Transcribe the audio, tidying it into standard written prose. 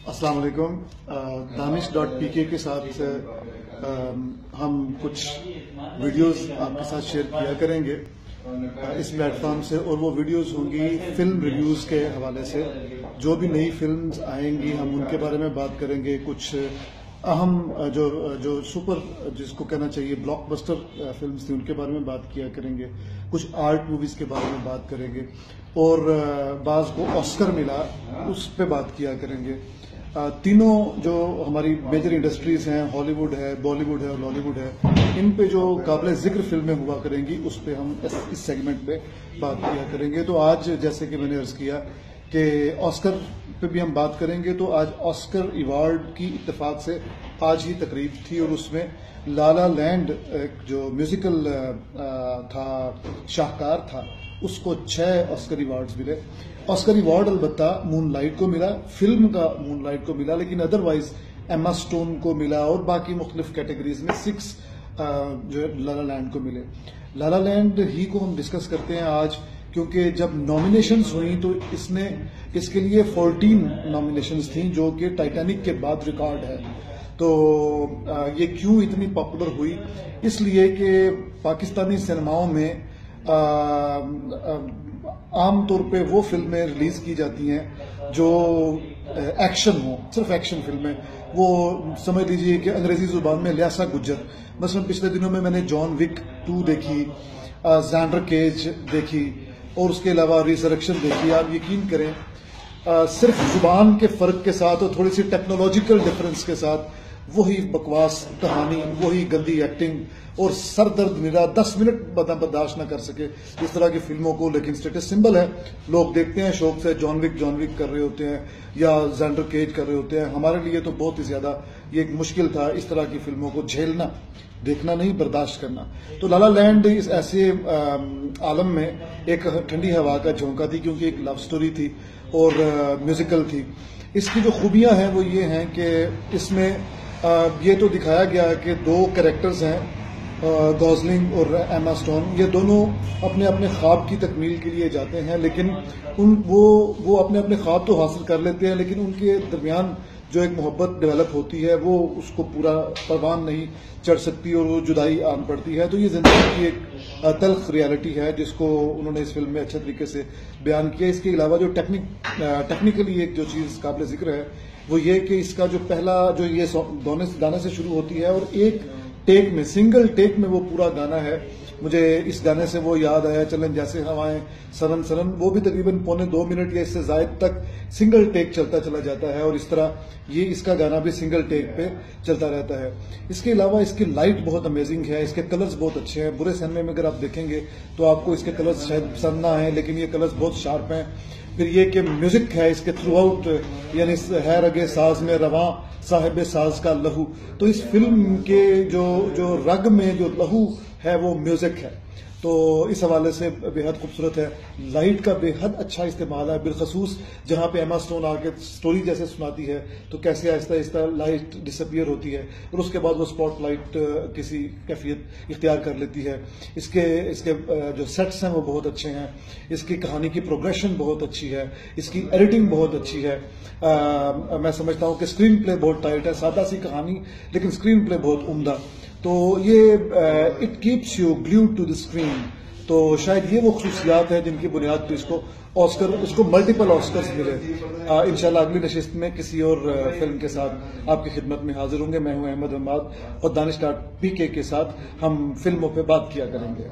अस्सलाम वालेकुम। दानिश.pk के साथ हम कुछ वीडियोस आपके साथ शेयर किया करेंगे इस प्लेटफॉर्म से, और वो वीडियोस होंगी फिल्म रिव्यूज के हवाले से। जो भी नई फिल्म्स आएंगी हम उनके बारे में बात करेंगे। कुछ अहम जो सुपर जिसको कहना चाहिए ब्लॉकबस्टर फिल्म्स थी उनके बारे में बात किया करेंगे। कुछ आर्ट मूवीज के बारे में बात करेंगे और बाज़ को ऑस्कर मिला उस पे बात किया करेंगे। तीनों जो हमारी मेजर इंडस्ट्रीज हैं, हॉलीवुड है, बॉलीवुड है और लॉलीवुड है, इन पे जो काबिल जिक्र फिल्में हुआ करेंगी उस पे हम इस सेगमेंट पे बात किया करेंगे। तो आज जैसे कि मैंने अर्ज किया कि ऑस्कर पे भी हम बात करेंगे, तो आज ऑस्कर अवार्ड की इत्तेफाक से आज ही तकरीब थी और उसमें लाला लैंड जो म्यूजिकल था, शाहकार था, उसको 6 ऑस्कर अवार्ड्स मिले। ऑस्कर अवार्ड अलबत्ता मूनलाइट को मिला, फिल्म का मूनलाइट को मिला, लेकिन अदरवाइज एम्मा स्टोन को मिला और बाकी मुख्तलिफ कैटेगरीज में 6 जो लाला लैंड को मिले। लाला लैंड ही को हम डिस्कस करते हैं आज, क्योंकि जब नॉमिनेशंस हुई तो इसके लिए 14 नॉमिनेशंस थी, जो कि टाइटैनिक के बाद रिकॉर्ड है। तो ये क्यों इतनी पॉपुलर हुई? इसलिए कि पाकिस्तानी सिनेमाओं में आमतौर पे वो फिल्में रिलीज की जाती हैं जो एक्शन हो, सिर्फ एक्शन फिल्में। वो समझ लीजिए कि अंग्रेजी जुबान में ल्यासा गुज्जर। मसलन पिछले दिनों में मैंने जॉन विक 2 देखी, जैंडर केज देखी और उसके अलावा रिसरेक्शन देखी। आप यकीन करें सिर्फ जुबान के फर्क के साथ और थोड़ी सी टेक्नोलॉजिकल डिफरेंस के साथ वही बकवास कहानी, वही गंदी एक्टिंग और सर दर्द निरा 10 मिनट बर्दाश्त न कर सके इस तरह की फिल्मों को। लेकिन स्टेटस सिंबल है, लोग देखते हैं शौक से। जॉन विक कर रहे होते हैं या जेंडर केज कर रहे होते हैं। हमारे लिए तो बहुत ही ज्यादा ये एक मुश्किल था इस तरह की फिल्मों को झेलना, देखना नहीं, बर्दाश्त करना। तो लाला लैंड इस ऐसे आलम में एक ठंडी हवा का झोंका थी, क्योंकि एक लव स्टोरी थी और म्यूजिकल थी। इसकी जो खूबियां हैं वो ये हैं कि इसमें ये तो दिखाया गया कि 2 कैरेक्टर्स हैं, गॉसलिंग और एम्मा स्टोन। ये दोनों अपने अपने ख्वाब की तकमील के लिए जाते हैं, लेकिन वो अपने अपने ख्वाब तो हासिल कर लेते हैं, लेकिन उनके दरमियान जो एक मोहब्बत डेवलप होती है वो उसको पूरा परवान नहीं चढ़ सकती और वो जुदाई आन पड़ती है। तो ये जिंदगी की एक तल्ख रियलिटी है जिसको उन्होंने इस फिल्म में अच्छे तरीके से बयान किया। इसके अलावा जो टेक्निकली एक जो चीज काबिल जिक्र है वो ये कि इसका जो पहला जो ये गाने से शुरू होती है और एक टेक में, सिंगल टेक में वो पूरा गाना है। मुझे इस गाने से वो याद आया, चलन जैसे हवाएं सनन सनन, वो भी तकरीबन 1.25 मिनट या इससे ज्यादा तक सिंगल टेक चलता चला जाता है और इस तरह ये इसका गाना भी सिंगल टेक पे चलता रहता है। इसके अलावा इसकी लाइट बहुत अमेजिंग है, इसके कलर्स बहुत अच्छे हैं। बुरे सिनेमे में अगर आप देखेंगे तो आपको इसके कलर्स शायद पसंद ना आए, लेकिन ये कलर्स बहुत शार्प हैं। फिर ये कि म्यूजिक है इसके थ्रू आउट, यानी है रगे साज में रवां साहिब साज का लहू। तो इस फिल्म के जो रग में जो लहू है वो म्यूजिक है, तो इस हवाले से बेहद खूबसूरत है। लाइट का बेहद अच्छा इस्तेमाल है, बिलखसूस जहां पे एम्मा स्टोन आके स्टोरी जैसे सुनाती है तो कैसे आहिस्ता आहिस्ता लाइट डिसअपियर होती है और उसके बाद वो स्पॉटलाइट किसी कैफियत इख्तियार कर लेती है। इसके जो सेट्स हैं वो बहुत अच्छे हैं, इसकी कहानी की प्रोग्रेशन बहुत अच्छी है, इसकी एडिटिंग बहुत अच्छी है। मैं समझता हूं कि स्क्रीन प्ले बहुत टाइट है, सादा सी कहानी लेकिन स्क्रीन प्ले बहुत उम्दा। तो ये it keeps you glued to the screen. तो शायद ये वो खुसूसियात है जिनकी बुनियाद पर इसको मल्टीपल ऑस्कर्स मिले। इंशाल्लाह अगली नशिस्त में किसी और फिल्म के साथ आपकी खिदमत में हाजिर होंगे। मैं हूं अहमद हम्माद और दानिश.pk के साथ हम फिल्मों पे बात किया करेंगे।